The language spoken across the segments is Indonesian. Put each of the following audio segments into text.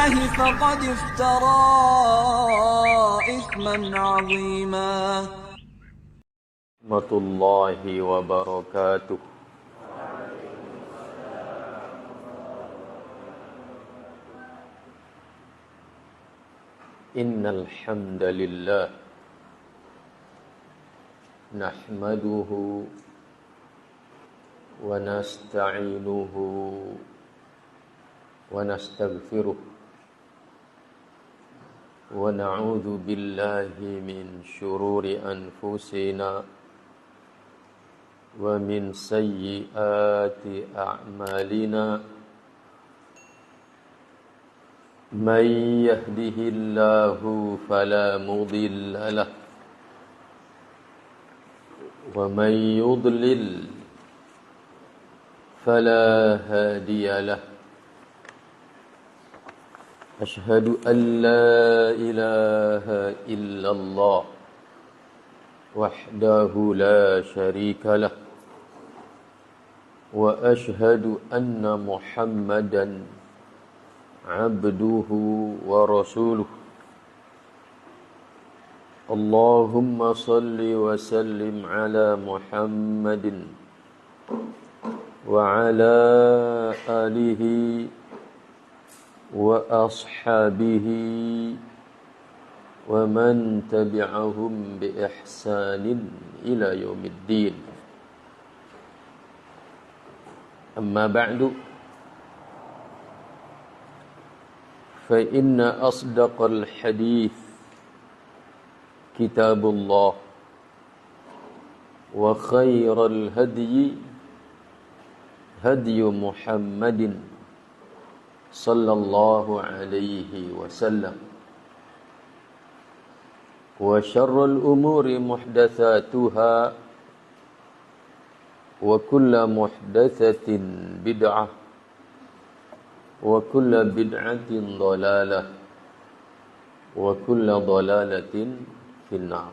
الله فقد افترى إثما عظيما. ورحمة الله وبركاته. إن الحمد لله نحمده ونستعينه ونستغفره ونعوذ بالله من شرور أنفسنا ومن سيئات أعمالنا من يهده الله فلا مضل له ومن يضلل فلا هادي له أشهد أن لا إله إلا الله وحده لا شريك له وأشهد أن محمدًا عبده ورسوله اللهم صل وسلم على محمد وعلى آله وأصحابه ومن تبعهم بإحسان إلى يوم الدين أما بعد فإن أصدق الحديث كتاب الله وخير الهدي هدي محمد صلى الله عليه وسلم وشر الأمور محدثاتها وكل محدثة بدعة وكل بدعة ضلالة وكل ضلالة في النار.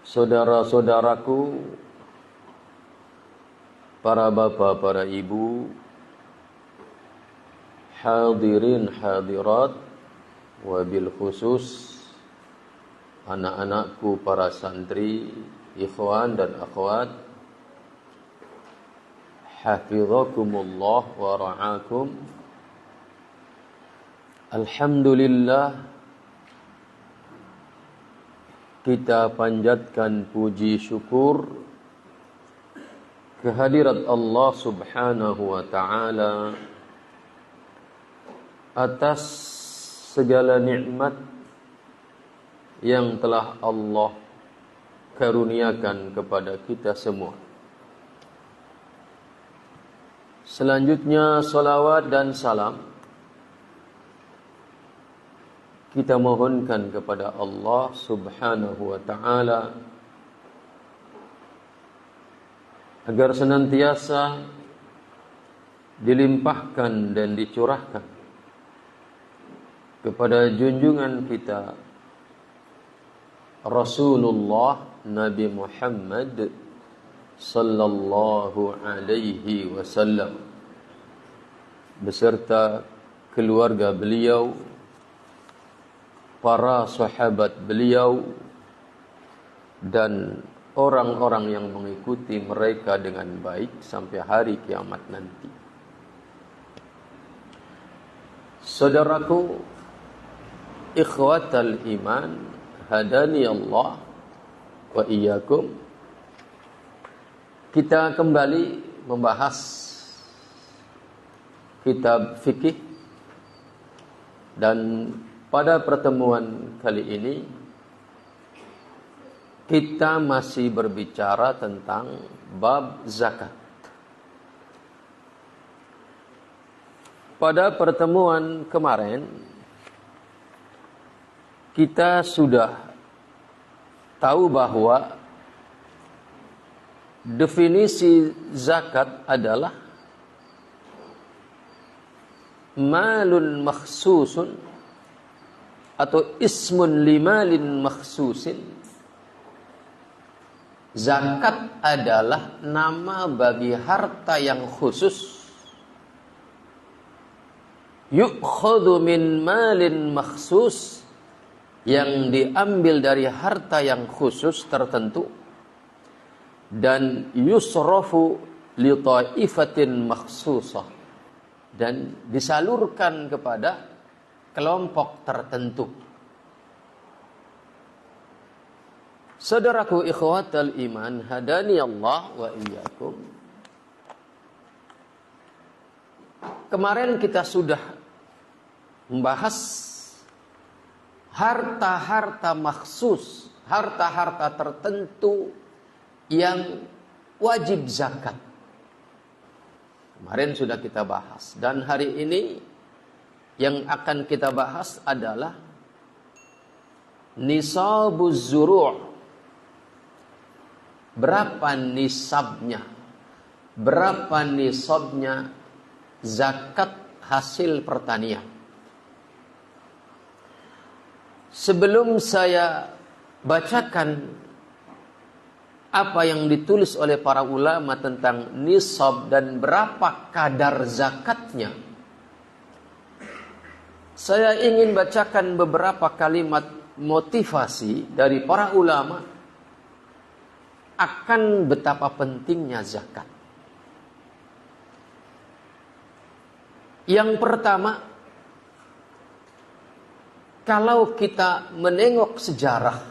Saudara-saudaraku, para bapak, para ibu, hadirin hadirat, wabil khusus anak-anakku para santri, ikhwan dan akhwat, hafizakumullah wa ra'akum. Alhamdulillah, kita panjatkan puji syukur kehadirat Allah Subhanahu wa taala atas segala nikmat yang telah Allah karuniakan kepada kita semua. Selanjutnya salawat dan salam kita mohonkan kepada Allah Subhanahu wa taala agar senantiasa dilimpahkan dan dicurahkan kepada junjungan kita Rasulullah Nabi Muhammad sallallahu alaihi wasallam beserta keluarga beliau, para sahabat beliau dan orang-orang yang mengikuti mereka dengan baik sampai hari kiamat nanti. Saudaraku, ikhwatal iman, hadani Allah wa iyyakum. Kita kembali membahas kitab fikih dan pada pertemuan kali ini kita masih berbicara tentang bab zakat. Pada pertemuan kemarin kita sudah tahu bahwa definisi zakat adalah malun makhsusun atau ismun limalin makhsusin. Zakat adalah nama bagi harta yang khusus yu'khadhu min malin makhsus, yang diambil dari harta yang khusus tertentu, dan yusrafu li ta'ifatin makhsusah, dan disalurkan kepada kelompok tertentu. Saudaraku ikhwatal iman, hadani Allah wa iyyakum. Kemarin kita sudah membahas harta-harta maksus, harta-harta tertentu yang wajib zakat. Kemarin sudah kita bahas, dan hari ini yang akan kita bahas adalah nisabuz zuru'. Berapa nisabnya? Berapa nisabnya zakat hasil pertanian? Sebelum saya bacakan apa yang ditulis oleh para ulama tentang nisab dan berapa kadar zakatnya, saya ingin bacakan beberapa kalimat motivasi dari para ulama akan betapa pentingnya zakat. Yang pertama, kalau kita menengok sejarah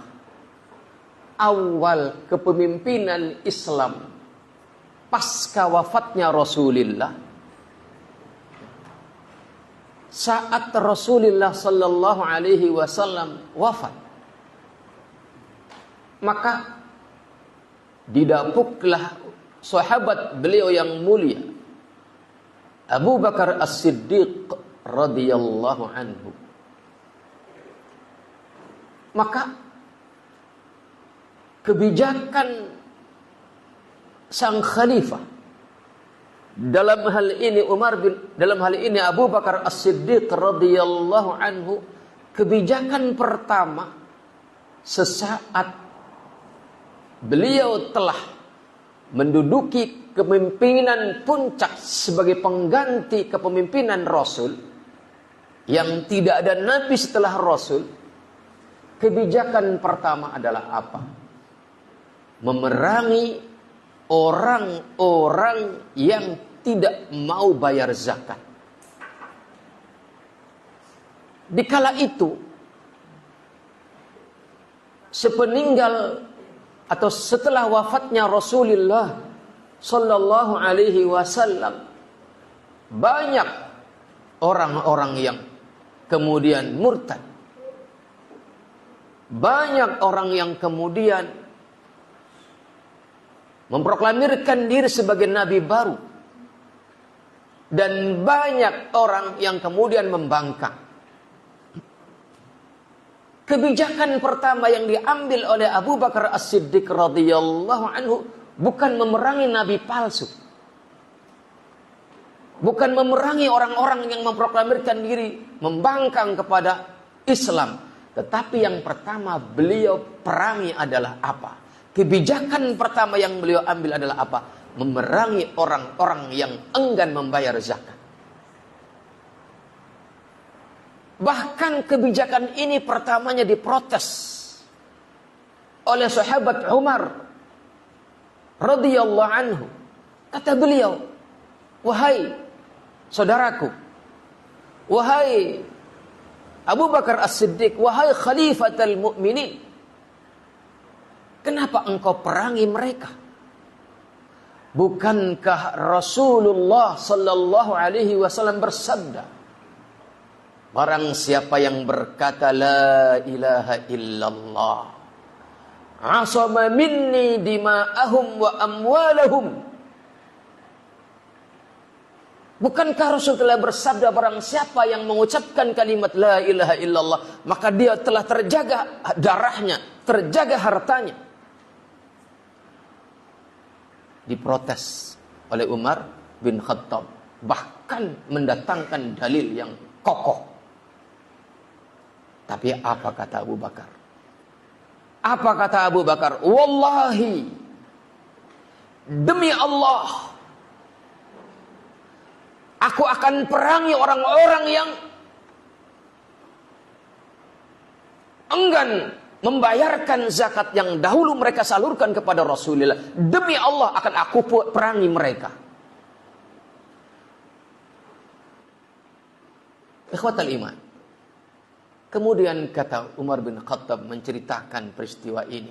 awal kepemimpinan Islam pasca wafatnya Rasulullah, saat Rasulullah sallallahu alaihi wasallam wafat, maka didapuklah sahabat beliau yang mulia Abu Bakar As-Siddiq radhiyallahu anhu. Maka kebijakan sang khalifah, dalam hal ini dalam hal ini Abu Bakar As-Siddiq radhiyallahu anhu, kebijakan pertama sesaat beliau telah menduduki kepemimpinan puncak sebagai pengganti kepemimpinan Rasul, yang tidak ada nabi setelah Rasul. Kebijakan pertama adalah apa? Memerangi orang-orang yang tidak mau bayar zakat. Dikala itu, sepeninggal atau setelah wafatnya Rasulullah sallallahu alaihi wasallam, banyak orang-orang yang kemudian murtad. Banyak orang yang kemudian memproklamirkan diri sebagai nabi baru. Dan banyak orang yang kemudian membangkang. Kebijakan pertama yang diambil oleh Abu Bakar As-Siddiq radhiyallahu anhu bukan memerangi nabi palsu. Bukan memerangi orang-orang yang memproklamirkan diri membangkang kepada Islam. Tetapi yang pertama beliau perangi adalah apa? Kebijakan pertama yang beliau ambil adalah apa? Memerangi orang-orang yang enggan membayar zakat. Bahkan kebijakan ini pertamanya diprotes oleh sahabat Umar radhiyallahu anhu. Kata beliau, "Wahai saudaraku, wahai Abu Bakar As-Siddiq, wahai Khalifatul Mukminin, kenapa engkau perangi mereka? Bukankah Rasulullah sallallahu alaihi wasallam bersabda, barang siapa yang berkata la ilaha illallah asama minni dima'ahum wa amwalahum." Bukankah Rasul telah bersabda, barang siapa yang mengucapkan kalimat la ilaha illallah, maka dia telah terjaga darahnya, terjaga hartanya. Diprotes oleh Umar bin Khattab, bahkan mendatangkan dalil yang kokoh. Tapi apa kata Abu Bakar? Apa kata Abu Bakar? Wallahi, demi Allah, Aku akan perangi orang-orang yang enggan membayarkan zakat yang dahulu mereka salurkan kepada Rasulullah. Demi Allah akan aku perangi mereka. Ikhwatal iman. Kemudian kata Umar bin Khattab menceritakan peristiwa ini.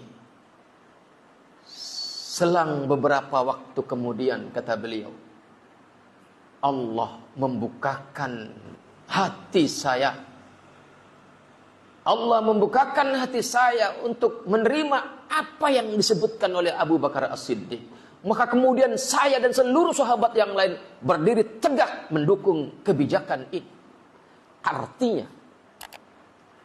Selang beberapa waktu kemudian kata beliau, Allah membukakan hati saya. Allah membukakan hati saya untuk menerima apa yang disebutkan oleh Abu Bakar As-Siddiq. Maka kemudian saya dan seluruh sahabat yang lain berdiri tegak mendukung kebijakan ini. Artinya,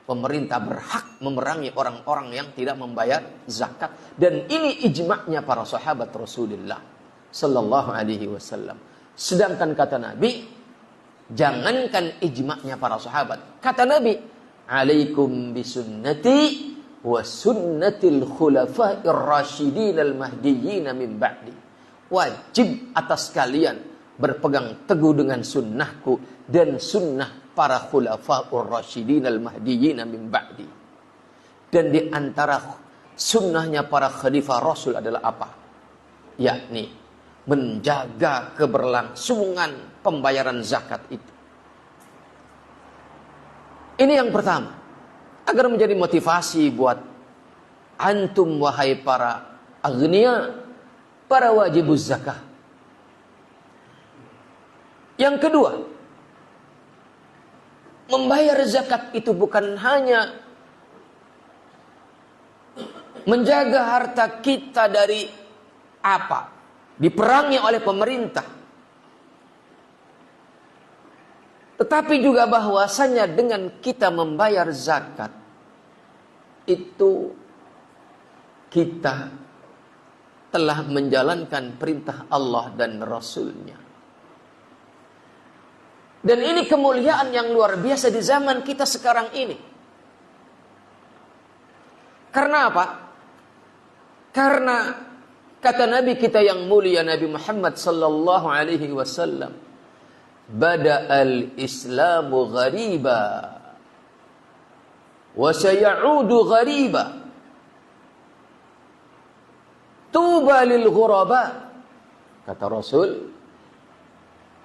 pemerintah berhak memerangi orang-orang yang tidak membayar zakat. Dan ini ijma'nya para sahabat Rasulullah sallallahu alaihi wasallam. Sedangkan kata Nabi, jangankan ijma'nya para sahabat. Kata Nabi, alaikum bisunnati wa sunnatil khulafa'ir rasyidin al-mahdiyyin min ba'di. Wajib atas kalian berpegang teguh dengan sunnahku dan sunnah para khulafa'ur rasyidin al-mahdiyyin min ba'di. Dan di antara sunnahnya para khalifah Rasul adalah apa? Yakni menjaga keberlangsungan pembayaran zakat itu. Ini yang pertama, agar menjadi motivasi buat antum wahai para aghnia, para wajibuz zakah. Yang kedua, membayar zakat itu bukan hanya menjaga harta kita dari apa? Diperangi oleh pemerintah. Tetapi juga bahwasanya dengan kita membayar zakat itu kita telah menjalankan perintah Allah dan Rasul-Nya. Dan ini kemuliaan yang luar biasa di zaman kita sekarang ini. Karena apa? Karena kata Nabi kita yang mulia Nabi Muhammad sallallahu alaihi wasallam, bada'al islamu ghariba wa sayaudu ghariba tuba lil ghuraba. Kata Rasul,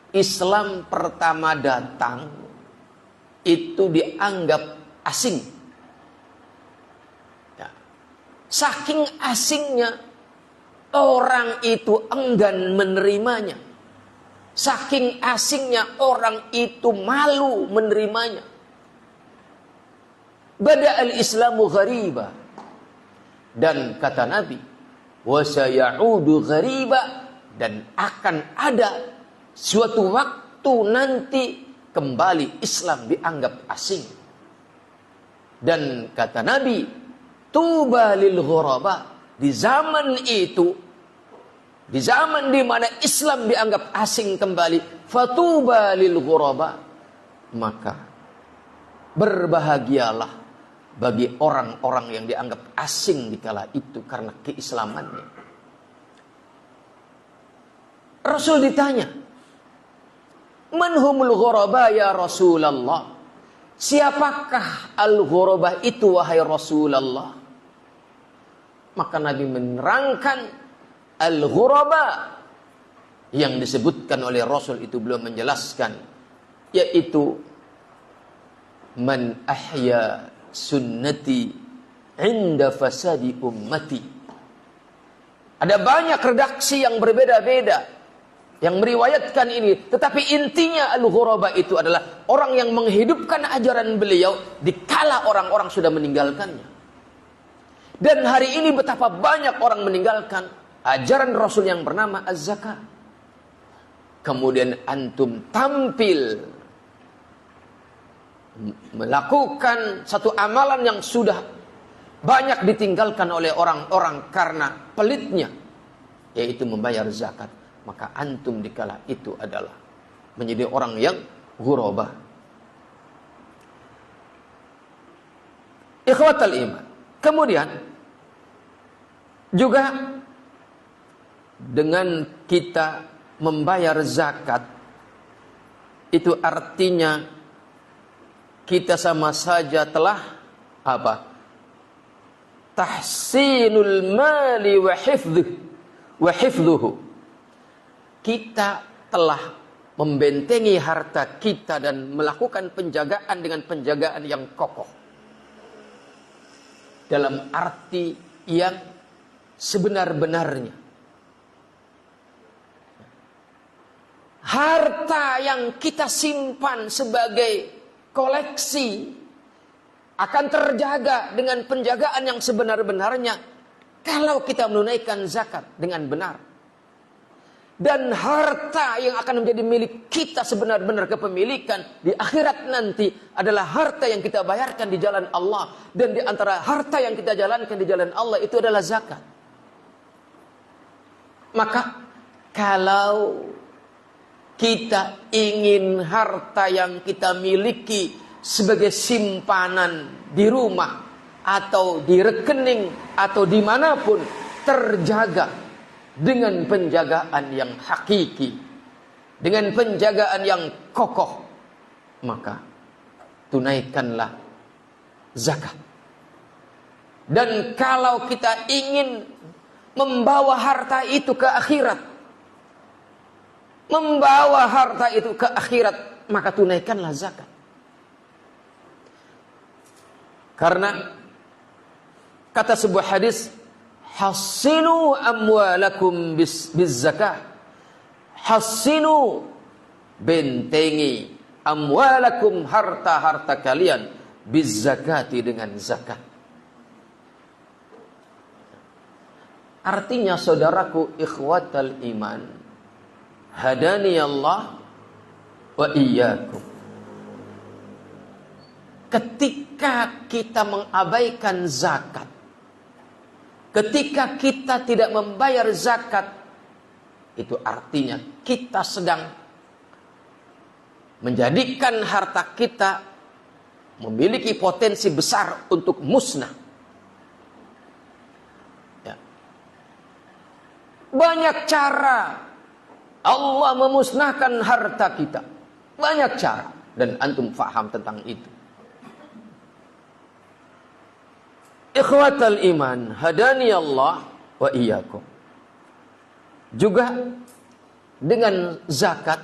Islam pertama datang itu dianggap asing. Ya. Saking asingnya orang itu enggan menerimanya. Saking asingnya orang itu malu menerimanya. Bada'al islamu ghariba. Dan kata Nabi, wa sayaudu ghariba, dan akan ada suatu waktu nanti kembali Islam dianggap asing. Dan kata Nabi, tuba lil ghuraba, di zaman itu, di zaman di mana Islam dianggap asing kembali, fatuba lil ghuraba, maka berbahagialah bagi orang-orang yang dianggap asing di kala itu karena keislamannya. Rasul ditanya, man humul ghuraba ya Rasulullah? Siapakah al-ghuraba itu wahai Rasulullah? Maka Nabi menerangkan al-ghuraba yang disebutkan oleh Rasul itu, belum menjelaskan, yaitu man ahya sunnati inda fasadi ummati. Ada banyak redaksi yang berbeda-beda yang meriwayatkan ini, tetapi intinya al-ghuraba itu adalah orang yang menghidupkan ajaran beliau dikala orang-orang sudah meninggalkannya. Dan hari ini betapa banyak orang meninggalkan ajaran Rasul yang bernama az-zakah. Kemudian antum tampil melakukan satu amalan yang sudah banyak ditinggalkan oleh orang-orang karena pelitnya, yaitu membayar zakat. Maka antum dikala itu adalah menjadi orang yang ghuraba. Ikhwatal iman. Kemudian juga dengan kita membayar zakat, itu artinya kita sama saja telah apa? Tahsinul mali wa hifdhuhu. Kita telah membentengi harta kita dan melakukan penjagaan dengan penjagaan yang kokoh. Dalam arti yang sebenar-benarnya. Harta yang kita simpan sebagai koleksi akan terjaga dengan penjagaan yang sebenar-benarnya kalau kita menunaikan zakat dengan benar. Dan harta yang akan menjadi milik kita sebenar-benar kepemilikan di akhirat nanti adalah harta yang kita bayarkan di jalan Allah. Dan di antara harta yang kita jalankan di jalan Allah itu adalah zakat. Maka kalau kita ingin harta yang kita miliki sebagai simpanan di rumah atau di rekening atau dimanapun terjaga dengan penjagaan yang hakiki, dengan penjagaan yang kokoh, maka tunaikanlah zakat. Dan kalau kita ingin membawa harta itu ke akhirat, maka tunaikanlah zakat. Karena kata sebuah hadis, hassinu amwalakum bizzakah. Hassinu, bentengi, amwalakum, harta-harta kalian, bizzakati, dengan zakat. Artinya saudaraku ikhwatal iman, hadani Allah wa iyyakum. Ketika kita mengabaikan zakat, ketika kita tidak membayar zakat, itu artinya kita sedang menjadikan harta kita memiliki potensi besar untuk musnah. Ya. Banyak cara Allah memusnahkan harta kita. Banyak cara. Dan antum faham tentang itu. Ikhwatal iman, hadani Allah wa iyyakum. Juga dengan zakat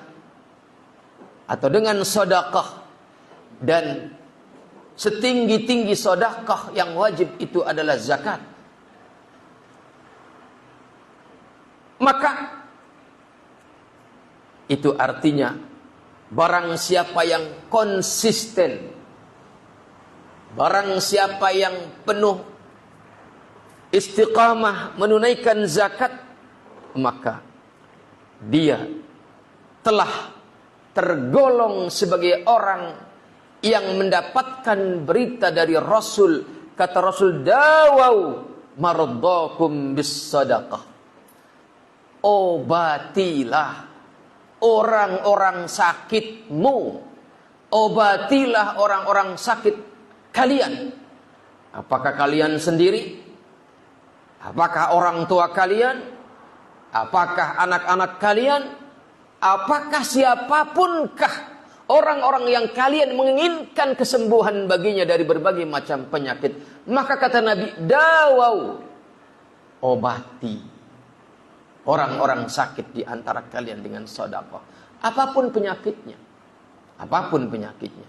atau dengan sedekah, dan setinggi-tinggi sedekah yang wajib itu adalah zakat. Maka itu artinya barang siapa yang konsisten, barang siapa yang penuh istiqamah menunaikan zakat, maka dia telah tergolong sebagai orang yang mendapatkan berita dari Rasul. Kata Rasul, dawau maraddakum bis sadaqah. Obatilah orang-orang sakitmu, obatilah orang-orang sakit kalian. Apakah kalian sendiri? Apakah orang tua kalian? Apakah anak-anak kalian? Apakah siapapunkah orang-orang yang kalian menginginkan kesembuhan baginya dari berbagai macam penyakit? Maka kata Nabi, dawau, obati orang-orang sakit di antara kalian dengan sedekah. Apapun penyakitnya. Apapun penyakitnya.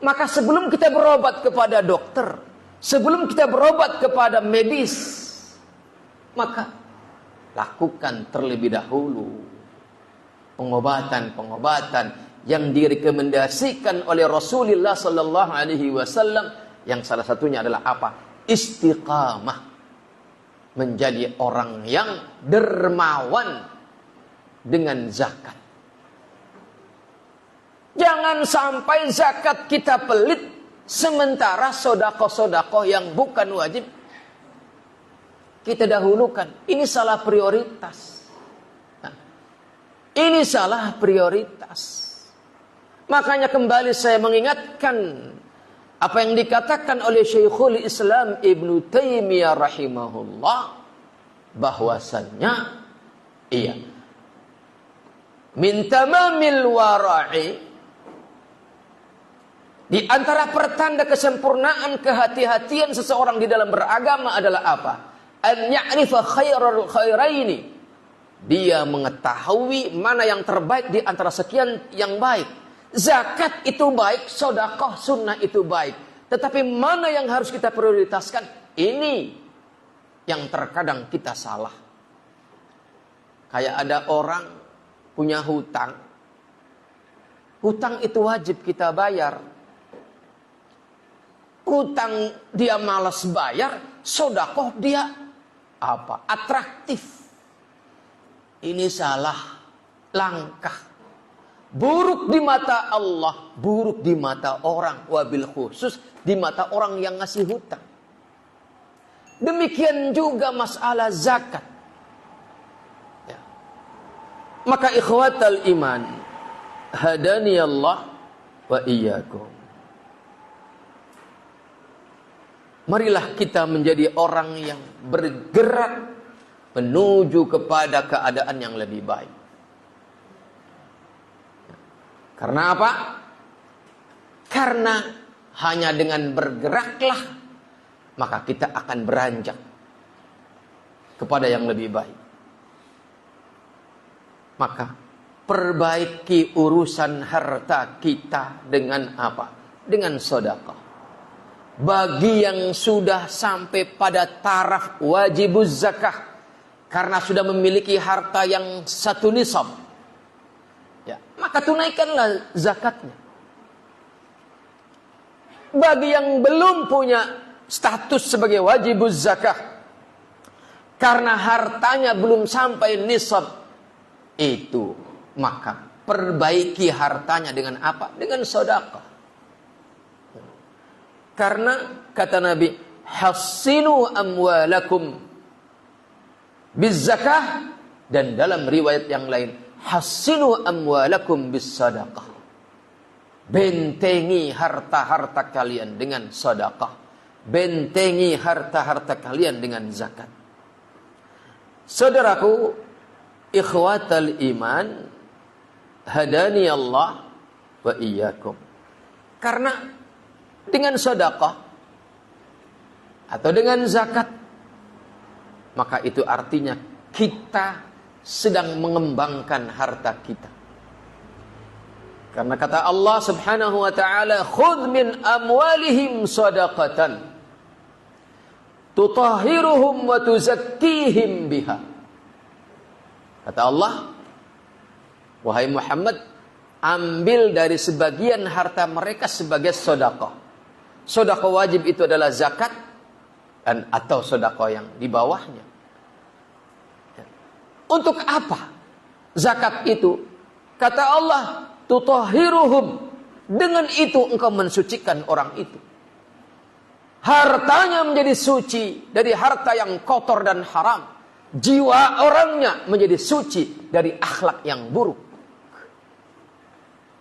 Maka sebelum kita berobat kepada dokter, sebelum kita berobat kepada medis, maka lakukan terlebih dahulu pengobatan-pengobatan yang direkomendasikan oleh Rasulullah sallallahu alaihi wasallam, yang salah satunya adalah apa? Istiqamah. Menjadi orang yang dermawan dengan zakat. Jangan sampai zakat kita pelit, sementara sedekah-sedekah yang bukan wajib kita dahulukan. Ini salah prioritas. Nah, ini salah prioritas. Makanya kembali saya mengingatkan apa yang dikatakan oleh Syekhul Islam Ibnu Taimiyah rahimahullah, bahwasannya iya, min tamamil wara'i Di antara pertanda kesempurnaan kehati-hatian seseorang di dalam beragama adalah apa? An ya'rifa khairal khairaini. Dia mengetahui mana yang terbaik di antara sekian yang baik. Zakat itu baik, sedekah sunnah itu baik. Tetapi mana yang harus kita prioritaskan? Ini yang terkadang kita salah. Kayak ada orang punya hutang. Hutang itu wajib kita bayar. Hutang dia malas bayar, sedekah dia apa? Atraktif. Ini salah langkah. Buruk di mata Allah, buruk di mata orang, wabil khusus di mata orang yang ngasih hutang. Demikian juga masalah zakat. Ya. Maka ikhwatal iman, hadani Allah wa iyyakum. Marilah kita menjadi orang yang bergerak menuju kepada keadaan yang lebih baik. Karena apa? Karena hanya dengan bergeraklah maka kita akan beranjak kepada yang lebih baik. Maka perbaiki urusan harta kita dengan apa? Dengan sedekah. Bagi yang sudah sampai pada taraf wajibuz zakah, karena sudah memiliki harta yang satu nisab, ya, maka tunaikanlah zakatnya. Bagi yang belum punya status sebagai wajibuz zakah, karena hartanya belum sampai nisab itu, maka perbaiki hartanya dengan apa? Dengan sedekah. Karena kata Nabi, hassinu amwalakum bizzakah, dan dalam riwayat yang lain, hassinu amwalakum bissadaqah. Bentengi harta-harta kalian dengan sedekah. Bentengi harta-harta kalian dengan zakat. Saudaraku, ikhwatal iman, hadani Allah wa iyyakum. Karena dengan sedekah atau dengan zakat, maka itu artinya kita sedang mengembangkan harta kita. Karena kata Allah Subhanahu wa taala, "Khudh min amwalihim shadaqatan tutahhiruhum wa tuzakkihim biha." Kata Allah, wahai Muhammad, ambil dari sebagian harta mereka sebagai sedekah. Sedekah wajib itu adalah zakat dan atau sedekah yang di bawahnya. Untuk apa zakat itu? Kata Allah, tutahhiruhum. Dengan itu engkau mensucikan orang itu. Hartanya menjadi suci dari harta yang kotor dan haram. Jiwa orangnya menjadi suci dari akhlak yang buruk.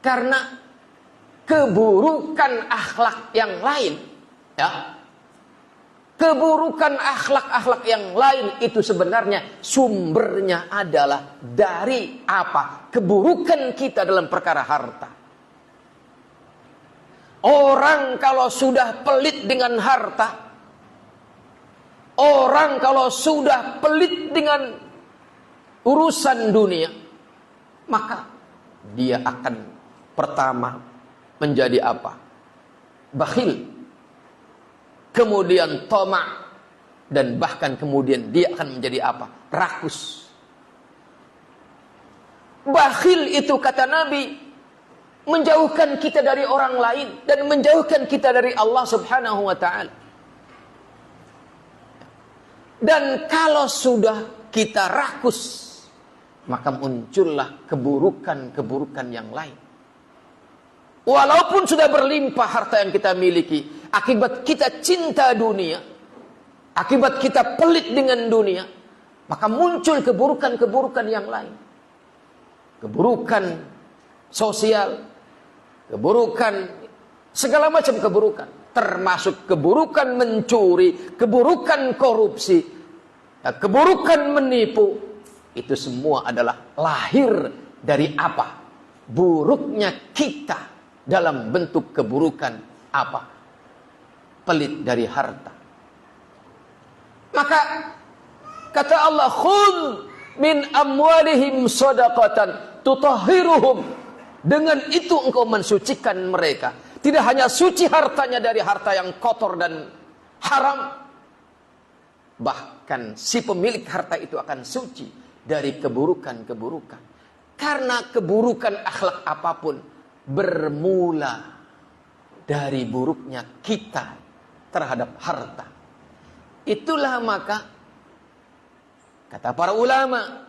Karena keburukan akhlak yang lain, ya, keburukan akhlak-akhlak yang lain itu sebenarnya sumbernya adalah dari apa? Keburukan kita dalam perkara harta. Orang kalau sudah pelit dengan harta, orang kalau sudah pelit dengan urusan dunia, maka dia akan pertama menjadi apa? Bakhil. Kemudian tamak. Dan bahkan kemudian dia akan menjadi apa? Rakus. Bakhil itu kata Nabi, menjauhkan kita dari orang lain dan menjauhkan kita dari Allah Subhanahu wa taala. Dan kalau sudah kita rakus, maka muncullah keburukan-keburukan yang lain. Walaupun sudah berlimpah harta yang kita miliki, akibat kita cinta dunia, akibat kita pelit dengan dunia, maka muncul keburukan-keburukan yang lain. Keburukan sosial, keburukan, segala macam keburukan. Termasuk keburukan mencuri, keburukan korupsi, keburukan menipu. Itu semua adalah lahir dari apa? Buruknya kita dalam bentuk keburukan apa? Pelit dari harta. Maka kata Allah, khudh min amwalihim shadaqatan tutahhiruhum. Dengan itu engkau mensucikan mereka. Tidak hanya suci hartanya dari harta yang kotor dan haram, bahkan si pemilik harta itu akan suci dari keburukan-keburukan. Karena keburukan akhlak apapun bermula dari buruknya kita terhadap harta. Itulah maka kata para ulama,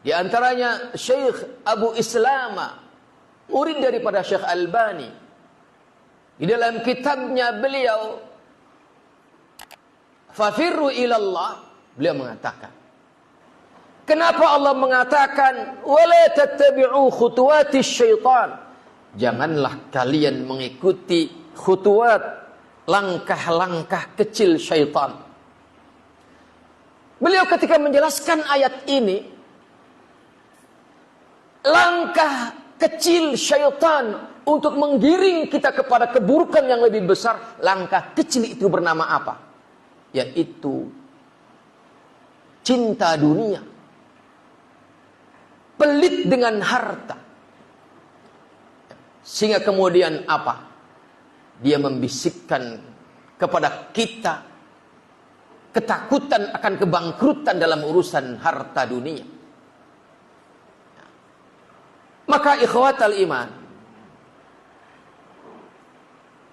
di antaranya Syekh Abu Islama, murid daripada Syekh Albani, di dalam kitabnya beliau Fafirru ilallah, beliau mengatakan, kenapa Allah mengatakan wala tattabi'u khutuwatis syaitan? Janganlah kalian mengikuti khutuwat, langkah-langkah kecil syaitan. Beliau ketika menjelaskan ayat ini, langkah kecil syaitan untuk menggiring kita kepada keburukan yang lebih besar, langkah kecil itu bernama apa? Yaitu cinta dunia, pelit dengan harta. Sehingga kemudian apa? Dia membisikkan kepada kita ketakutan akan kebangkrutan dalam urusan harta dunia. Maka ikhwatal iman,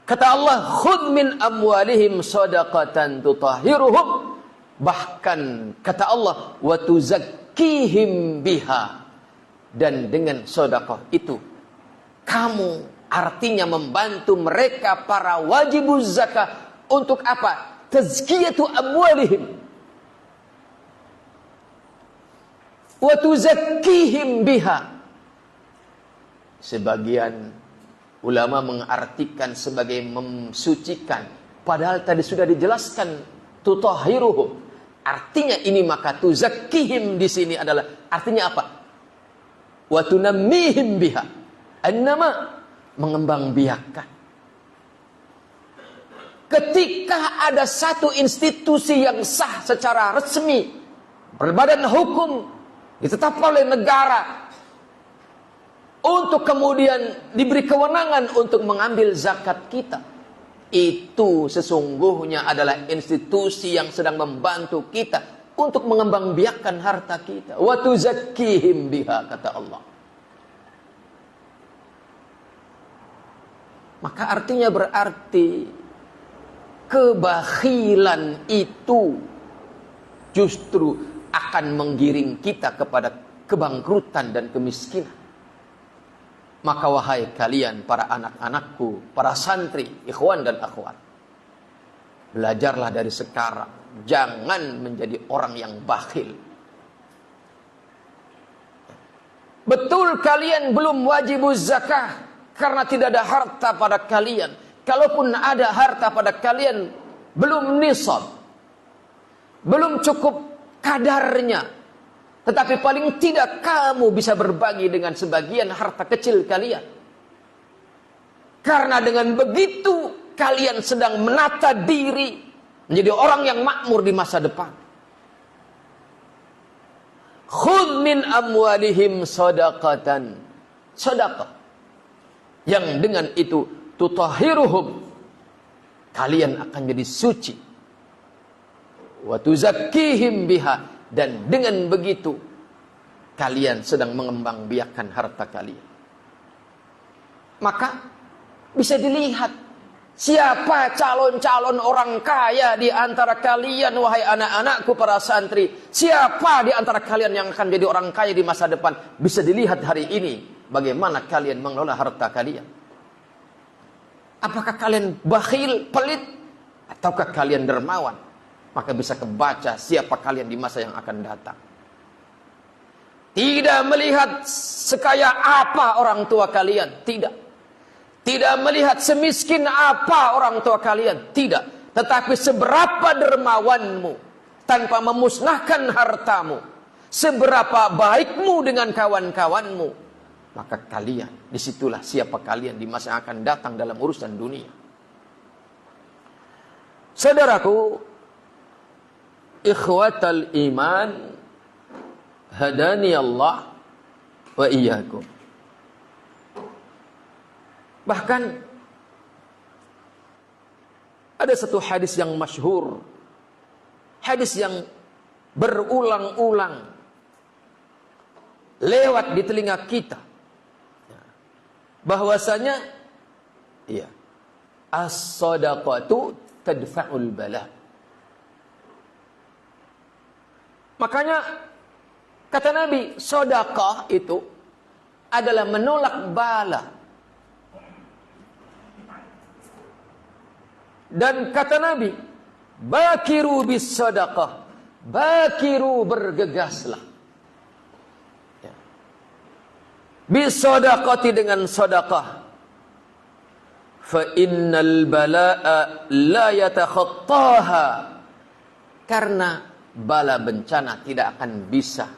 kata Allah, khudh min amwalihim shadaqatan tutahhiruhum. Bahkan kata Allah, wa tuzakkihim biha. Dan dengan sedekah itu kamu artinya membantu mereka para wajibuz zakah untuk apa? Tazkiyatu amwalihim wa tuzakkihim biha. Sebagian ulama mengartikan sebagai mensucikan, padahal tadi sudah dijelaskan tutahhiruhum. Artinya ini maka tuzakkihim di sini adalah artinya apa? Wa tunammihim biha. Annama mengembangbiakan. Ketika ada satu institusi yang sah secara resmi, berbadan hukum, ditetapkan oleh negara, untuk kemudian diberi kewenangan untuk mengambil zakat kita, itu sesungguhnya adalah institusi yang sedang membantu kita untuk mengembangbiakan harta kita. Wa tuzakkihim biha, kata Allah. Maka artinya berarti kebakhilan itu justru akan menggiring kita kepada kebangkrutan dan kemiskinan. Maka wahai kalian para anak-anakku, para santri, ikhwan dan akhwat, belajarlah dari sekarang, jangan menjadi orang yang bakhil. Betul kalian belum wajibuz zakah karena tidak ada harta pada kalian. Kalaupun ada harta pada kalian, belum nisab, belum cukup kadarnya. Tetapi paling tidak kamu bisa berbagi dengan sebagian harta kecil kalian. Karena dengan begitu kalian sedang menata diri menjadi orang yang makmur di masa depan. Khudh min amwalihim shadaqatan. Sedekah. Yang dengan itu tutahhiruhum. Kalian akan jadi suci. Wa tuzakkihim biha. Dan dengan begitu kalian sedang mengembangbiakan harta kalian. Maka bisa dilihat siapa calon-calon orang kaya di antara kalian, wahai anak-anakku para santri. Siapa di antara kalian yang akan jadi orang kaya di masa depan? Bisa dilihat hari ini bagaimana kalian mengelola harta kalian. Apakah kalian bakhil, pelit, ataukah kalian dermawan? Maka bisa kebaca siapa kalian di masa yang akan datang. Tidak melihat sekaya apa orang tua kalian, tidak. Tidak melihat semiskin apa orang tua kalian, tidak. Tetapi seberapa dermawanmu tanpa memusnahkan hartamu, seberapa baikmu dengan kawan-kawanmu, maka kalian, disitulah siapa kalian di masa yang akan datang dalam urusan dunia. Saudaraku, ikhwatal iman, hadani Allah wa iyyakum. Bahkan ada satu hadis yang masyhur, hadis yang berulang-ulang lewat di telinga kita, bahwasanya iya, as-shadaqatu tadfa'ul bala. Makanya kata Nabi, sedekah itu adalah menolak bala. Dan kata Nabi, bakiru bis sedekah, bakiru bergegaslah. Ya. Bis sedekati dengan sedekah. Fa innal balaa la yatakhattaha. Karena bala bencana tidak akan bisa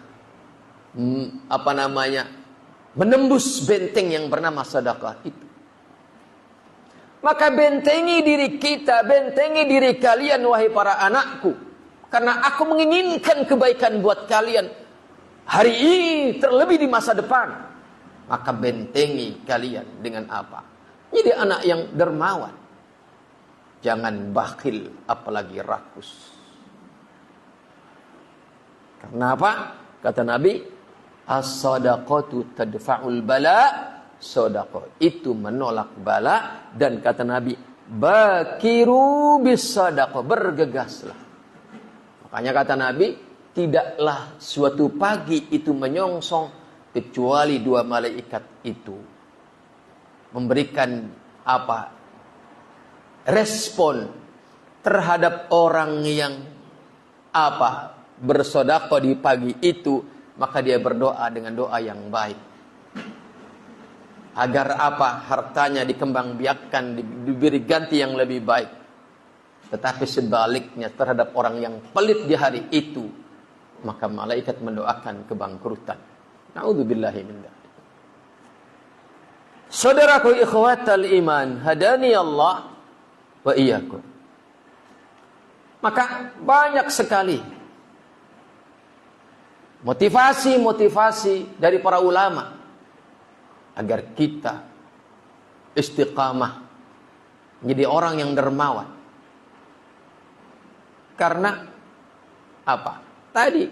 menembus benteng yang bernama sedekah itu. Maka bentengi diri kita, bentengi diri kalian wahai para anakku, karena aku menginginkan kebaikan buat kalian hari ini terlebih di masa depan. Maka bentengi kalian dengan apa? Jadi anak yang dermawan. Jangan bakhil, apalagi rakus. Karena apa? Kata Nabi, as-shadaqatu tadfa'ul bala. Sedekah itu menolak bala. Dan kata Nabi, bakiru bis sedekah, bergegaslah. Makanya kata Nabi, tidaklah suatu pagi itu menyongsong kecuali dua malaikat itu memberikan apa? Respon terhadap orang yang apa? Bersedekah di pagi itu, maka dia berdoa dengan doa yang baik. Agar apa? Hartanya dikembangbiakkan, diberi ganti yang lebih baik. Tetapi sebaliknya terhadap orang yang pelit di hari itu, maka malaikat mendoakan kebangkrutan. Na'udzubillahi min dzalik. Saudaraku ikhwatal iman, hadani Allah wa iyyakum. Maka banyak sekali motivasi-motivasi dari para ulama agar kita istiqamah menjadi orang yang dermawan. Karena apa? Tadi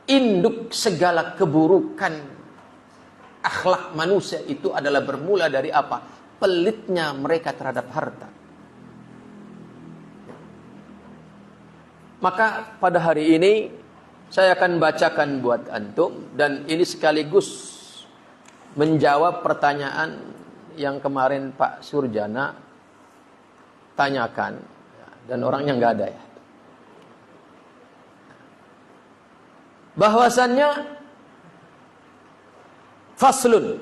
induk segala keburukan akhlak manusia itu adalah bermula dari apa? Pelitnya mereka terhadap harta. Maka pada hari ini saya akan bacakan buat antum, dan ini sekaligus menjawab pertanyaan yang kemarin Pak Surjana tanyakan, dan orangnya nggak ada ya. Bahwasannya faslun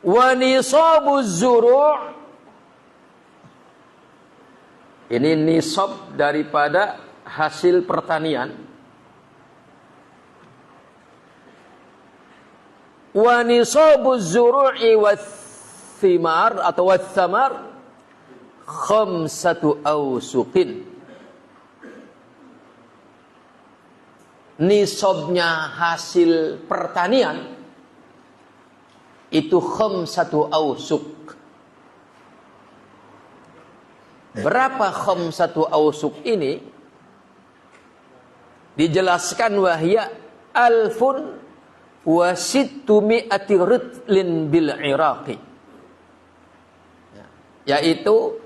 wa nisabuz zuru', ini nisab daripada hasil pertanian. Wa nisabuz zuru'i wath-thimar atau wath-thamar khamsatu awsuqin. Nisabnya hasil pertanian itu khamsatu awsuq. Berapa khamsatu awsuq ini? Dijelaskan wahya alfun wa sittumi'ati ritlin bil Iraqi, yaitu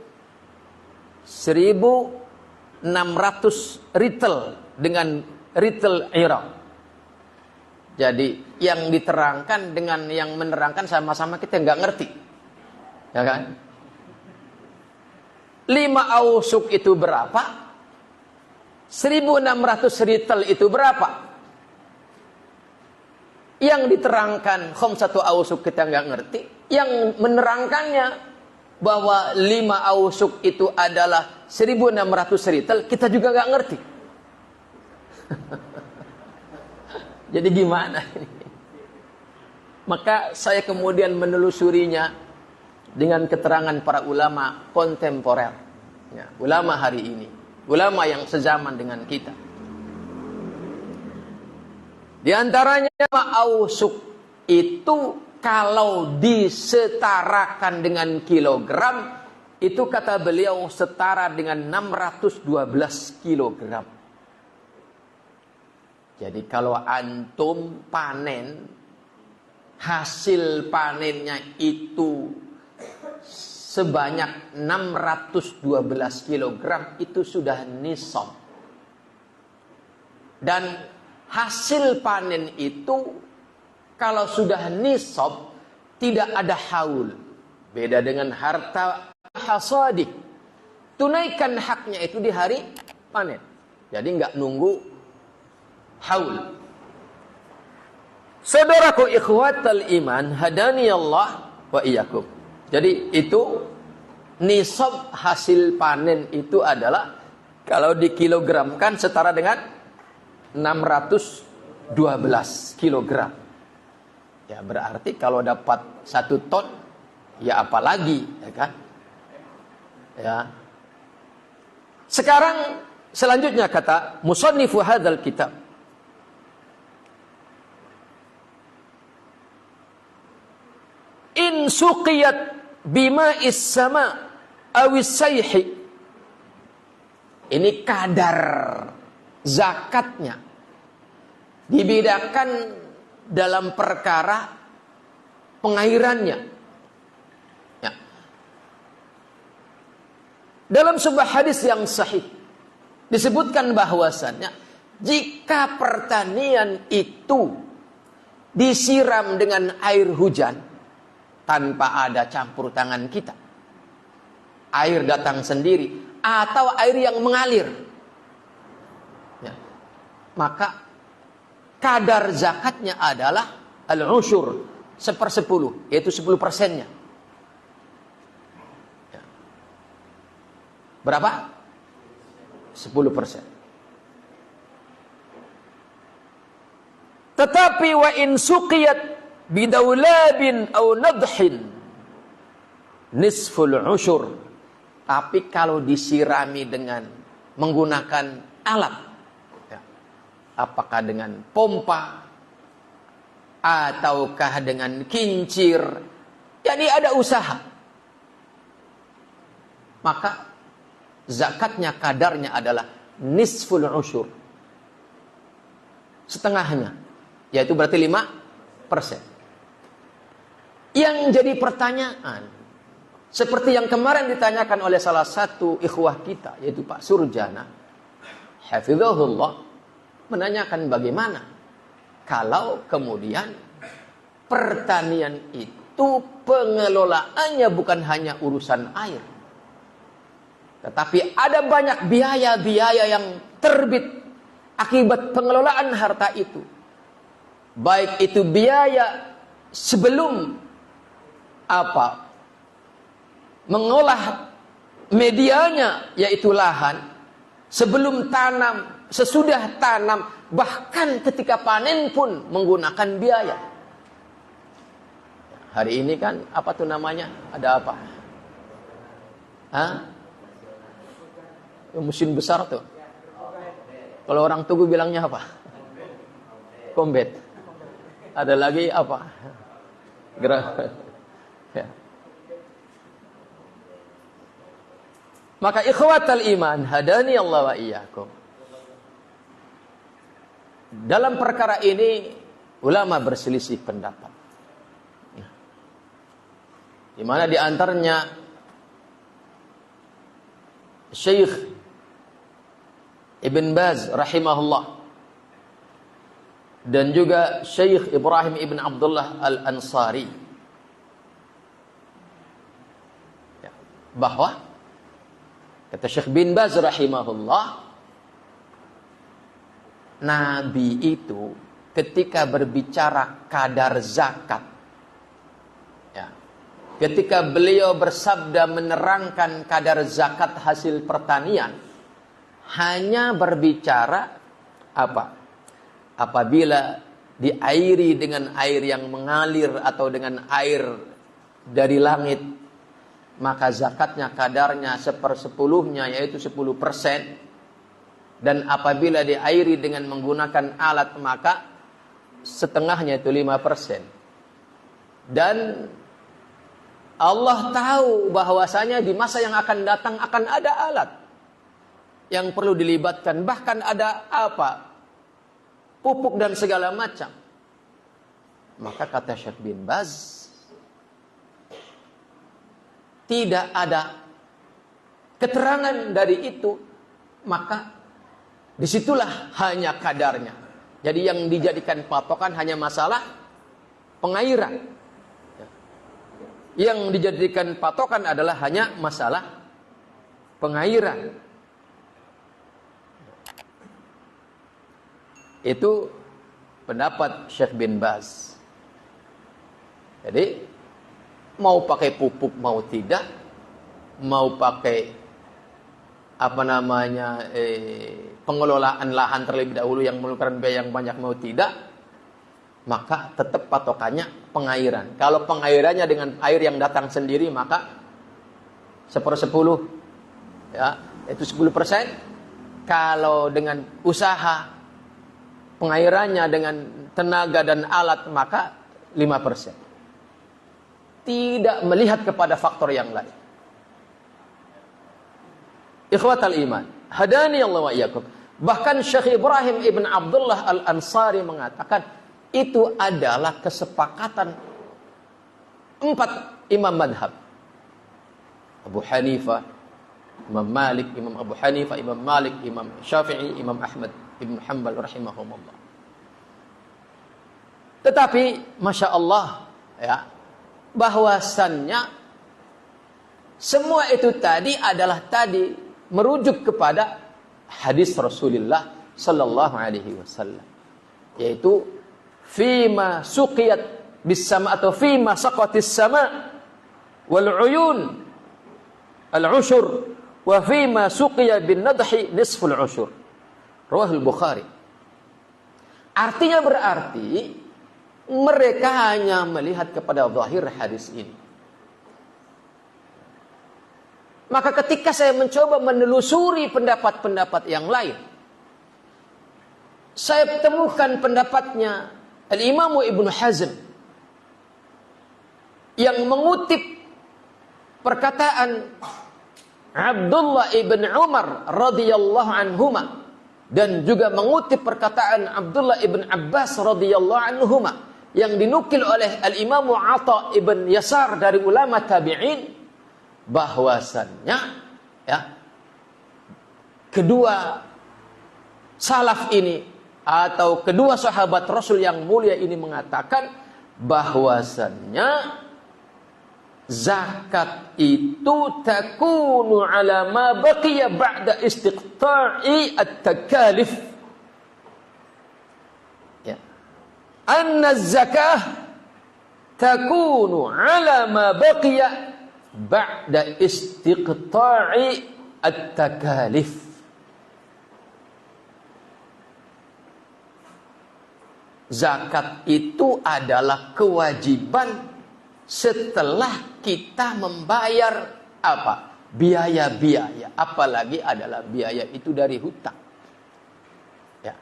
1.600 ritel dengan ritel Irak. Jadi yang diterangkan dengan yang menerangkan sama-sama kita nggak ngerti, ya kan? 5 ausuk itu berapa? 1.600 ritel itu berapa? Yang diterangkan khamsatu ausuk kita nggak ngerti. Yang menerangkannya bahwa 5 ausuk itu adalah 1.600 ritel, kita juga nggak ngerti. Jadi gimana ini? Maka saya kemudian menelusurinya dengan keterangan para ulama kontemporer, ya, ulama hari ini, ulama yang sezaman dengan kita. Di antaranya ausuk itu kalau disetarakan dengan kilogram, itu kata beliau setara dengan 612 kilogram. Jadi kalau antum panen, hasil panennya itu sebanyak 612 kilogram, itu sudah nisab. Dan hasil panen itu kalau sudah nisab tidak ada haul. Beda dengan harta hasadi. Tunaikan haknya itu di hari panen. Jadi nggak nunggu haul. Saudaraku ikhwatal iman, hadani Allah wa iyyakum. Jadi itu nisab hasil panen itu adalah kalau dikilogramkan setara dengan 612 kilogram. Ya berarti kalau dapat 1 ton, ya apalagi, ya kan? Ya. Sekarang selanjutnya kata musannifu hadzal kitab. In suqiyat bima'is sama awis sayhi. Ini kadar zakatnya dibedakan dalam perkara pengairannya. Ya. Dalam sebuah hadis yang sahih disebutkan bahwasannya jika pertanian itu disiram dengan air hujan tanpa ada campur tangan kita, air datang sendiri atau air yang mengalir, ya, maka kadar zakatnya adalah al-usyur, 1/10, yaitu 10%-nya. Ya. Berapa? 10%. Tetapi wa in suqiyat bidaulabin au nadhin nisful usyur. Tapi kalau disirami dengan menggunakan alat, ya, apakah dengan pompa ataukah dengan kincir, jadi ada usaha, maka zakatnya kadarnya adalah nisful usyur, setengahnya, yaitu berarti 5%. Yang jadi pertanyaan, seperti yang kemarin ditanyakan oleh salah satu ikhwah kita, yaitu Pak Surjana, hafizahullah, menanyakan bagaimana kalau kemudian pertanian itu pengelolaannya bukan hanya urusan air, tetapi ada banyak biaya-biaya yang terbit akibat pengelolaan harta itu. Baik itu biaya sebelum mengolah medianya, yaitu lahan, sebelum tanam, sesudah tanam, bahkan ketika panen pun menggunakan biaya. Hari ini kan apa tuh namanya? Ada apa? Mesin besar tuh. Kalau orang Tugu bilangnya apa? Kombet. Ada lagi apa? Ya. Maka ikhwatal iman, hadani Allah wa iyyakum. Dalam perkara ini ulama berselisih pendapat. Ya. Di mana di antaranya Syekh Ibn Baz rahimahullah dan juga Syekh Ibrahim Ibn Abdullah Al-Ansari, ya, bahwa kata Syekh bin Baz rahimahullah, Nabi itu ketika berbicara kadar zakat, ya, ketika beliau bersabda menerangkan kadar zakat hasil pertanian, hanya berbicara apa? Apabila diairi dengan air yang mengalir atau dengan air dari langit, maka zakatnya kadarnya 1/10-nya, yaitu 10%. Dan apabila diairi dengan menggunakan alat, maka setengahnya itu 5%. Dan Allah tahu bahwasanya di masa yang akan datang akan ada alat yang perlu dilibatkan, bahkan ada pupuk dan segala macam. Maka kata Syekh bin Baz, tidak ada keterangan dari itu, maka disitulah hanya kadarnya. Jadi yang dijadikan patokan hanya masalah pengairan. Yang dijadikan patokan adalah hanya masalah pengairan. Itu pendapat Syekh bin Baz. Jadi mau pakai pupuk mau tidak, mau pakai pengelolaan lahan terlebih dahulu yang memerlukan biaya yang banyak mau tidak, maka tetap patokannya pengairan. Kalau pengairannya dengan air yang datang sendiri, maka 1/10, ya, itu 10%. Kalau dengan usaha pengairannya dengan tenaga dan alat, maka 5%. Tidak melihat kepada faktor yang lain. Ikhwatal iman, hadani Allah wa iyyakum. Bahkan Syekh Ibrahim ibn Abdullah al-Ansari mengatakan itu adalah kesepakatan 4 imam madhab. Abu Hanifah, Imam Malik, Imam Abu Hanifah, Imam Malik, Imam Syafi'i, Imam Ahmad ibn Hanbal rahimahumullah. Tetapi Masya Allah, ya, bahwasannya semua itu tadi adalah merujuk kepada hadis Rasulullah sallallahu alaihi wasallam, yaitu fima suqiyat bis sama atau fima saqatis sama wal uyun al ushur wa fima suqiya bin nadhi nisful ushur. Rawahul Bukhari. Artinya berarti mereka hanya melihat kepada zahir hadis ini. Maka ketika saya mencoba menelusuri pendapat-pendapat yang lain, saya temukan pendapatnya Al-Imam Ibnu Hazm yang mengutip perkataan Abdullah ibn Umar radhiyallahu anhuma, dan juga mengutip perkataan Abdullah ibn Abbas radhiyallahu anhuma yang dinukil oleh Al-Imam Atha ibn Yasar dari ulama tabi'in, bahwasannya, ya, kedua salaf ini atau kedua sahabat Rasul yang mulia ini mengatakan bahwasannya zakat itu takunu ala ma baqiya ba'da istiqta'i at-takalif. Ya. Anna zakah takunu ala ma baqiya ba'da istiqta'i at-takalif. Zakat itu adalah kewajiban setelah kita membayar biaya-biaya, apalagi adalah biaya itu dari hutang. Ya.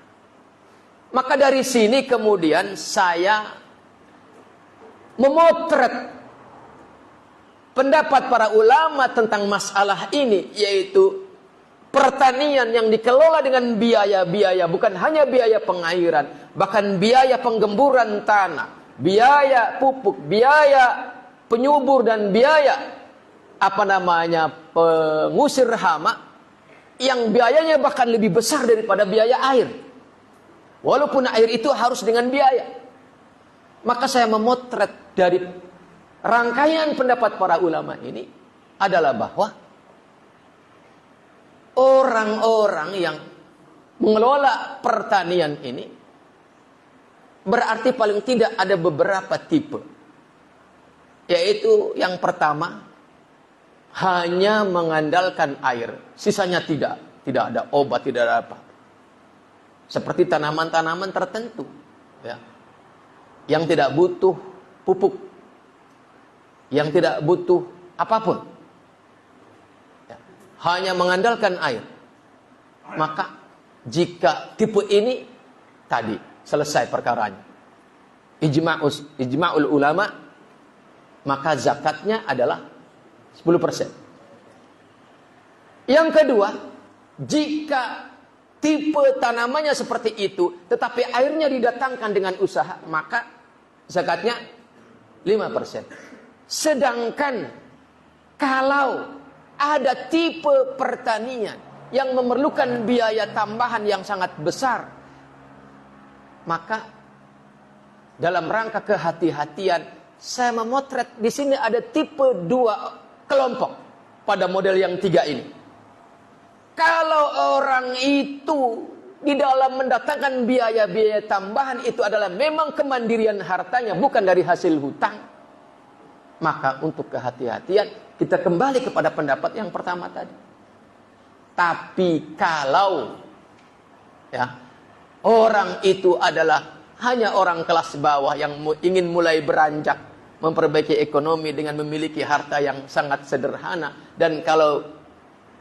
Maka dari sini kemudian saya memotret pendapat para ulama tentang masalah ini, yaitu pertanian yang dikelola dengan biaya-biaya, bukan hanya biaya pengairan, bahkan biaya penggemburan tanah, biaya pupuk, biaya penyubur, dan biaya pengusir hama, yang biayanya bahkan lebih besar daripada biaya air. Walaupun air itu harus dengan biaya. Maka saya memotret dari rangkaian pendapat para ulama ini adalah bahwa orang-orang yang mengelola pertanian ini berarti paling tidak ada beberapa tipe. Yaitu yang pertama, hanya mengandalkan air, sisanya tidak ada obat, tidak ada apa. Seperti tanaman-tanaman tertentu, ya. yang tidak butuh pupuk, yang tidak butuh apapun, ya, hanya mengandalkan air, maka jika tipe ini tadi selesai perkaranya, ijma'ul ulama, maka zakatnya adalah 10%. Yang kedua, jika tipe tanamannya seperti itu, tetapi airnya didatangkan dengan usaha, maka zakatnya 5%. Sedangkan kalau ada tipe pertanian yang memerlukan biaya tambahan yang sangat besar, maka dalam rangka kehati-hatian, saya memotret di sini ada tipe 2 kelompok pada model yang 3 ini. Kalau orang itu di dalam mendatangkan biaya-biaya tambahan itu adalah memang kemandirian hartanya, bukan dari hasil hutang, maka untuk kehati-hatian kita kembali kepada pendapat yang pertama tadi. Tapi kalau ya, orang itu adalah hanya orang kelas bawah yang ingin mulai beranjak memperbaiki ekonomi dengan memiliki harta yang sangat sederhana, dan kalau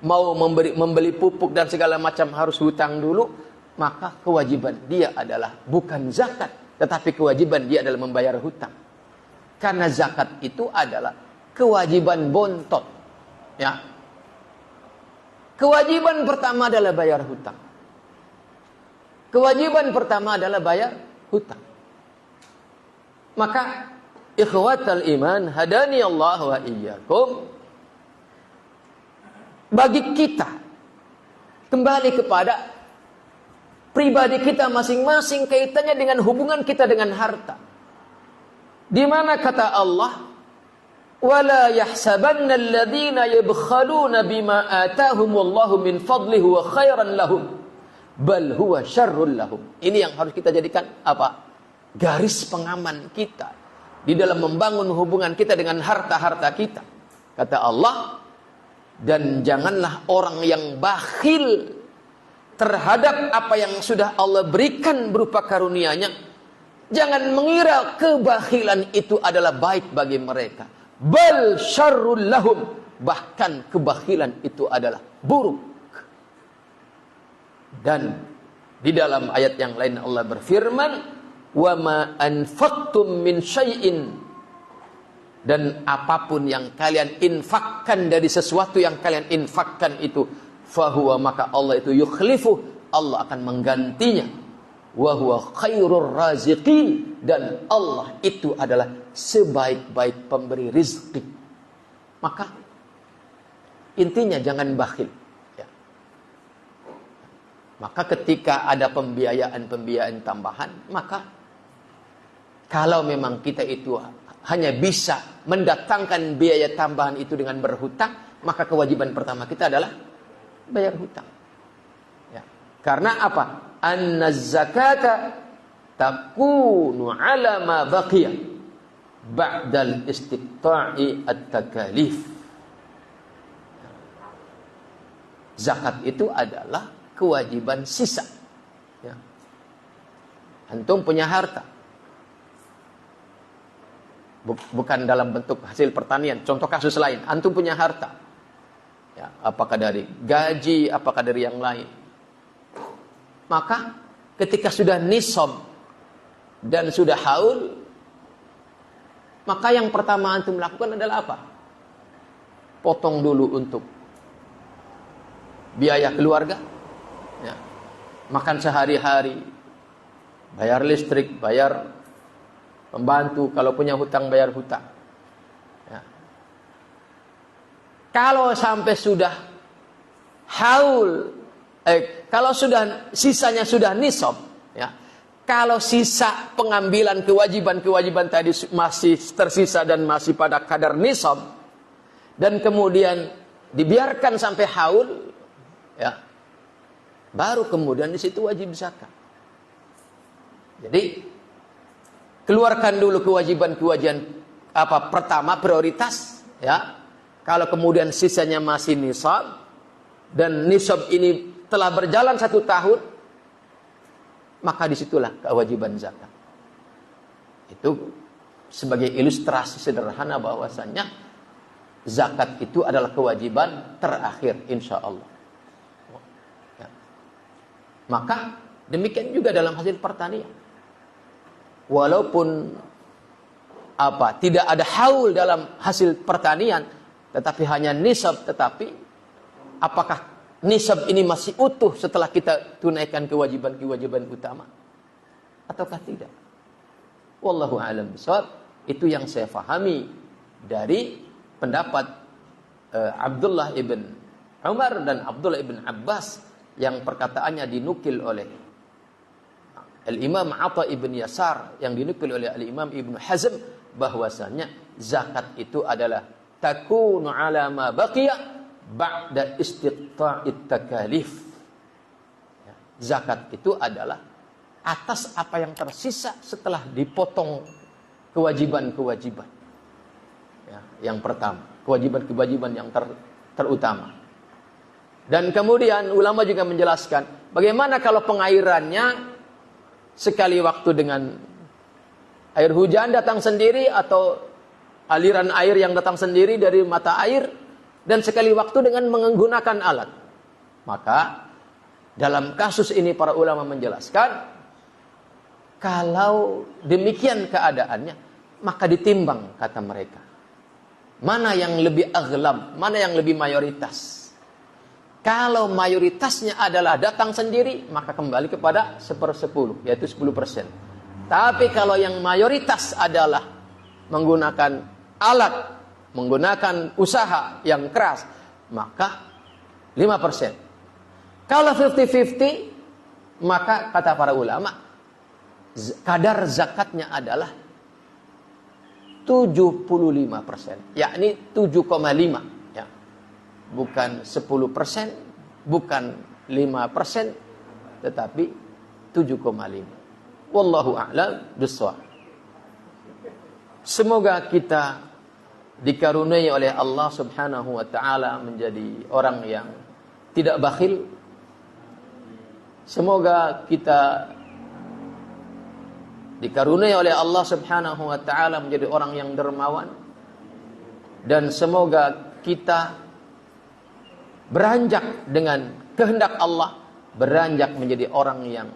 mau membeli pupuk dan segala macam harus hutang dulu, maka kewajiban dia adalah bukan zakat, tetapi kewajiban dia adalah membayar hutang. Karena zakat itu adalah kewajiban bontot. Ya. Kewajiban pertama adalah bayar hutang. Kewajiban pertama adalah bayar hutang. Maka ikhwatal iman, hadani Allah wa iyyakum, bagi kita kembali kepada pribadi kita masing-masing, kaitannya dengan hubungan kita dengan harta. Di mana kata Allah, wala yahsabanna alladhina yabkhaluna bima atahumullahu min fadlihi wa khairan lahum bal huwa syarrul lahum. Ini yang harus kita jadikan apa? Garis pengaman kita di dalam membangun hubungan kita dengan harta-harta kita. Kata Allah, dan janganlah orang yang bakhil terhadap apa yang sudah Allah berikan berupa karunia-Nya. Jangan mengira kebakhilan itu adalah baik bagi mereka. Bal syarrul lahum, bahkan kebakhilan itu adalah buruk. Dan di dalam ayat yang lain Allah berfirman, wa ma anfaqtum min syai'in, dan apapun yang kalian infakkan dari sesuatu yang kalian infakkan itu, fahuwa, maka Allah itu yukhlifu, Allah akan menggantinya, wa huwa khairur raziqin, dan Allah itu adalah sebaik-baik pemberi rizki. Maka intinya jangan bakhil ya. Maka ketika ada pembiayaan tambahan, maka kalau memang kita itu hanya bisa mendatangkan biaya tambahan itu dengan berhutang, maka kewajiban pertama kita adalah bayar hutang. Ya. Karena apa? An-zakata takunu ala ma baqiya ba'dal istiqta'i at-takalif. Zakat itu adalah kewajiban sisa. Ya. Antum punya harta, bukan dalam bentuk hasil pertanian. Contoh kasus lain, antum punya harta, ya, apakah dari gaji, apakah dari yang lain. Maka ketika sudah nisab dan sudah haul, maka yang pertama antum lakukan adalah apa? Potong dulu untuk biaya keluarga, ya, makan sehari-hari, bayar listrik, bayar pembantu, kalau punya hutang bayar hutang. Ya. Kalau sampai sudah haul, kalau sudah sisanya sudah nisab, ya. Kalau sisa pengambilan kewajiban-kewajiban tadi masih tersisa dan masih pada kadar nisab, dan kemudian dibiarkan sampai haul, ya, baru kemudian di situ wajib zakat. Jadi keluarkan dulu kewajiban-kewajiban apa pertama, prioritas, ya. Kalau kemudian sisanya masih nisab dan nisab ini telah berjalan 1 tahun, maka disitulah kewajiban zakat. Itu sebagai ilustrasi sederhana bahwasannya zakat itu adalah kewajiban terakhir insya Allah. Ya. Maka demikian juga dalam hasil pertanian. Walaupun tidak ada haul dalam hasil pertanian, tetapi hanya nisab, tetapi apakah nisab ini masih utuh setelah kita tunaikan kewajiban-kewajiban utama ataukah tidak? Wallahu a'lam bishawab. Itu yang saya fahami dari pendapat Abdullah ibn Umar dan Abdullah ibn Abbas yang perkataannya dinukil oleh Al-Imam Atha ibn Yasar, yang dinukil oleh Al-Imam Ibn Hazm, bahwasanya zakat itu adalah takunu ala ma baqiya ba'da istiqta'it takalif. Zakat itu adalah atas apa yang tersisa setelah dipotong kewajiban-kewajiban. Ya, yang pertama, kewajiban-kewajiban yang terutama. Dan kemudian ulama juga menjelaskan bagaimana kalau pengairannya sekali waktu dengan air hujan datang sendiri atau aliran air yang datang sendiri dari mata air, dan sekali waktu dengan menggunakan alat. Maka dalam kasus ini para ulama menjelaskan kalau demikian keadaannya maka ditimbang, kata mereka, mana yang lebih aghlab, mana yang lebih mayoritas. Kalau mayoritasnya adalah datang sendiri, maka kembali kepada 1/10, yaitu 10%. Tapi kalau yang mayoritas adalah menggunakan alat, menggunakan usaha yang keras, maka 5%. Kalau 50-50, maka kata para ulama, kadar zakatnya adalah 75%, yakni 7,5, ya. Bukan 10%, bukan 5%, tetapi 7,5. Wallahu a'lam bishawab. Semoga kita dikaruniai oleh Allah Subhanahu wa taala menjadi orang yang tidak bakhil. Semoga kita dikaruniai oleh Allah Subhanahu wa taala menjadi orang yang dermawan, dan semoga kita beranjak dengan kehendak Allah, beranjak menjadi orang yang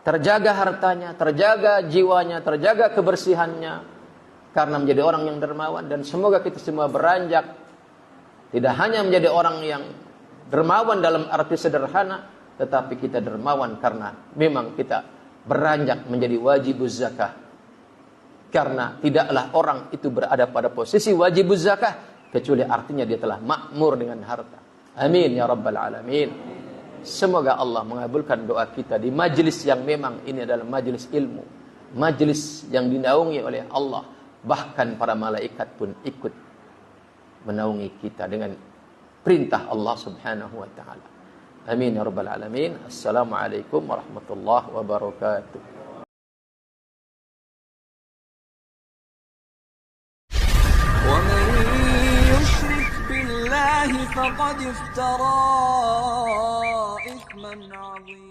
terjaga hartanya, terjaga jiwanya, terjaga kebersihannya karena menjadi orang yang dermawan. Dan semoga kita semua beranjak tidak hanya menjadi orang yang dermawan dalam arti sederhana, tetapi kita dermawan karena memang kita beranjak menjadi wajibuz zakah. Karena tidaklah orang itu berada pada posisi wajibuz zakah kecuali artinya dia telah makmur dengan harta. Amin ya rabbal alamin. Semoga Allah mengabulkan doa kita di majlis yang memang ini adalah majlis ilmu, majlis yang dinaungi oleh Allah. Bahkan para malaikat pun ikut menaungi kita dengan perintah Allah Subhanahu wa taala. Amin ya rabbal alamin. Assalamualaikum warahmatullahi wabarakatuh. فقد افترى إثما عظيما.